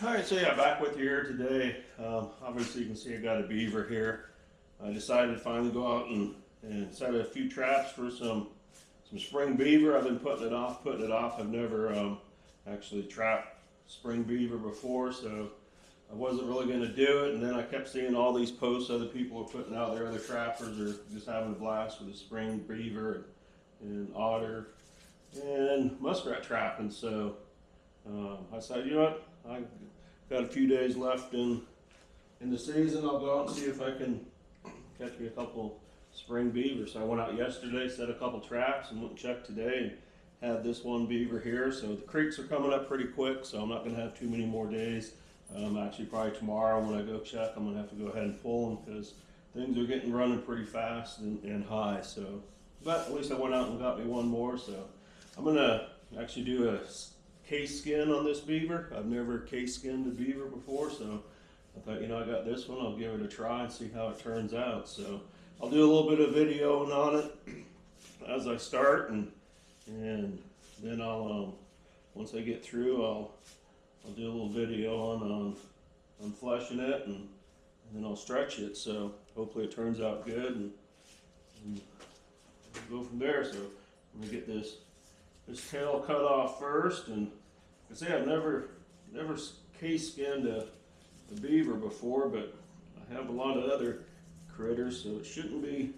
Alright, so yeah, back with you here today. Obviously you can see I got a beaver here. I decided to finally go out and set a few traps for some spring beaver. I've been putting it off. I've never actually trapped spring beaver before, so I wasn't really going to do it. And then I kept seeing all these posts other people are putting out there, other trappers are just having a blast with the spring beaver and otter and muskrat trapping. So I said, you know what, I got a few days left in the season. I'll go out and see if I can catch me a couple spring beaver. So I went out yesterday, set a couple traps, and went and checked today, and had this one beaver here. So the creeks are coming up pretty quick, so I'm not going to have too many more days. Actually, probably tomorrow when I go check, I'm going to have to go ahead and pull them because things are getting running pretty fast and high. So, but at least I went out and got me one more. So I'm going to actually do a case skin on this beaver. I've never case skinned a beaver before, so I thought, you know, I got this one, I'll give it a try and see how it turns out. So I'll do a little bit of videoing on it as I start, and then I'll once I get through, I'll do a little video on fleshing it, and then I'll stretch it. So hopefully it turns out good, and go from there. So I'm gonna get this tail cut off first, and I say I've never case skinned a beaver before, but I have a lot of other critters, so it shouldn't be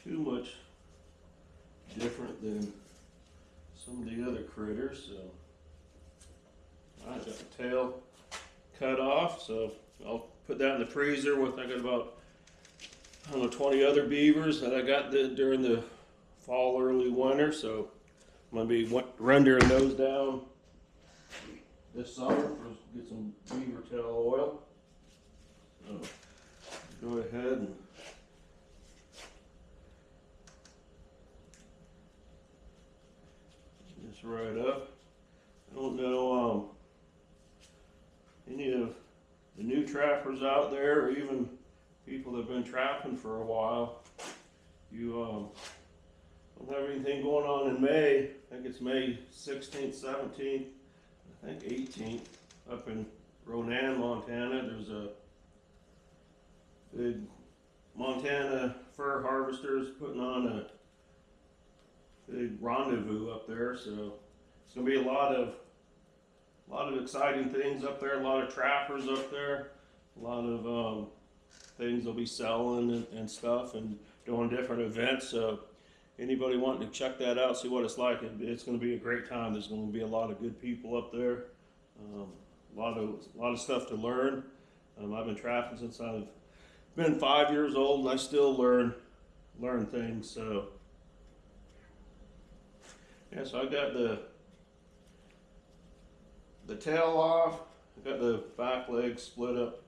too much different than some of the other critters. So I got the tail cut off, so I'll put that in the freezer with, I got about, I don't know, 20 other beavers that I got during the fall, early winter. So I'm going to be rendering those down this summer for get some beaver tail oil. So go ahead and just right up. I don't know any of the new trappers out there, or even people that have been trapping for a while. You don't have anything going on in May. I think it's May 16th, 17th, I think 18th, up in Ronan, Montana. There's a big Montana fur harvesters putting on a big rendezvous up there. So it's going to be a lot of exciting things up there. A lot of trappers up there. A lot of things they'll be selling and stuff, and doing different events. So anybody wanting to check that out, see what it's like, it's going to be a great time. There's going to be a lot of good people up there. A lot of stuff to learn. I've been trapping since I've been 5 years old, and I still learn things. So yeah, so I got the tail off. I got the back leg split up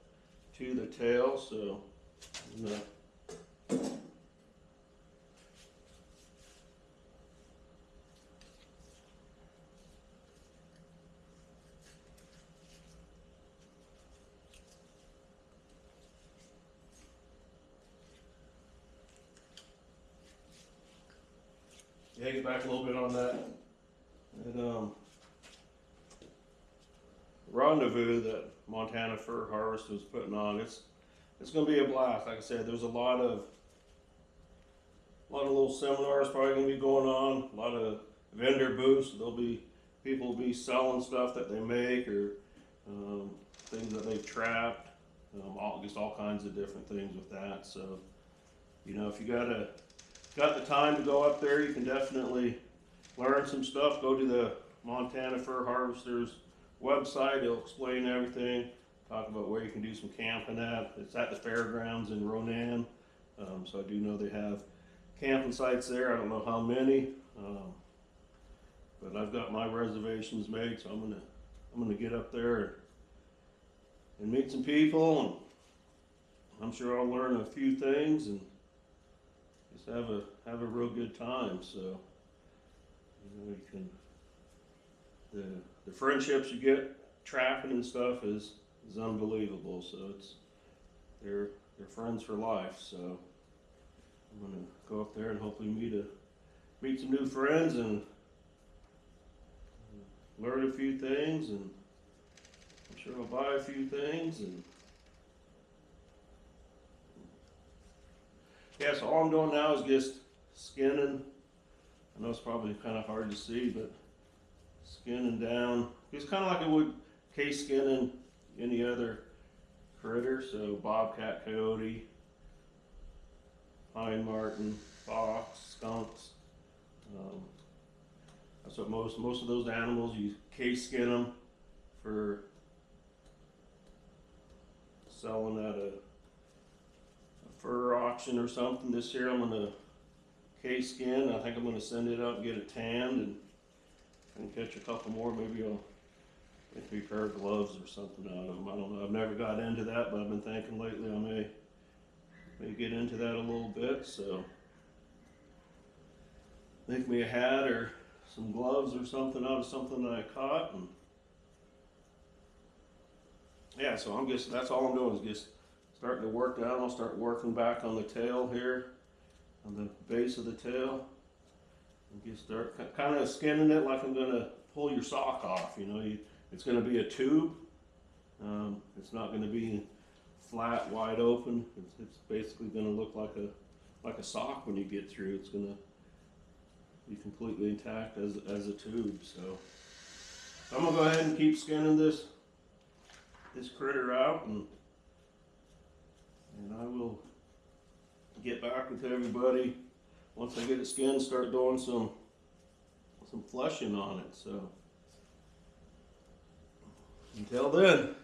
to the tail. So I'm gonna get back a little bit on that rendezvous that Montana Fur Harvest was putting on. It's going to be a blast. Like I said, there's a lot of little seminars probably going to be going on. A lot of vendor booths. People will be selling stuff that they make, or things that they've trapped. Just all kinds of different things with that. So, you know, if you got the time to go up there, you can definitely learn some stuff. Go to the Montana Fur Harvesters website. It'll explain everything. Talk about where you can do some camping at. It's at the fairgrounds in Ronan. So I do know they have camping sites there. I don't know how many, but I've got my reservations made. So I'm gonna get up there and meet some people, and I'm sure I'll learn a few things and just have a real good time. So you know, you can the friendships you get trapping and stuff is unbelievable. So they're friends for life. So I'm gonna go up there and hopefully meet some new friends and learn a few things, and sure I'll buy a few things. And yeah, so all I'm doing now is just skinning. I know it's probably kind of hard to see, but skinning down. It's kind of like I would case skinning any other critter. So bobcat, coyote, pine marten, fox, skunks. That's what most of those animals, you case skin them for selling at a fur auction or something. This year I'm gonna case skin. I think I'm gonna send it out and get it tanned and catch a couple more. Maybe I'll make me a pair of gloves or something out of them. I don't know. I've never got into that, but I've been thinking lately I may get into that a little bit. So make me a hat or some gloves or something out of something that I caught. And yeah, so that's all I'm doing is just starting to work down. I'll start working back on the tail here, on the base of the tail, and just start kind of skinning it like I'm gonna pull your sock off. You know, it's gonna be a tube. It's not gonna be flat, wide open. It's basically gonna look like a sock when you get through. It's gonna be completely intact as a tube. So I'm gonna go ahead and keep skinning this critter out, and I will get back with everybody once I get it skinned, start doing some flushing on it. So until then.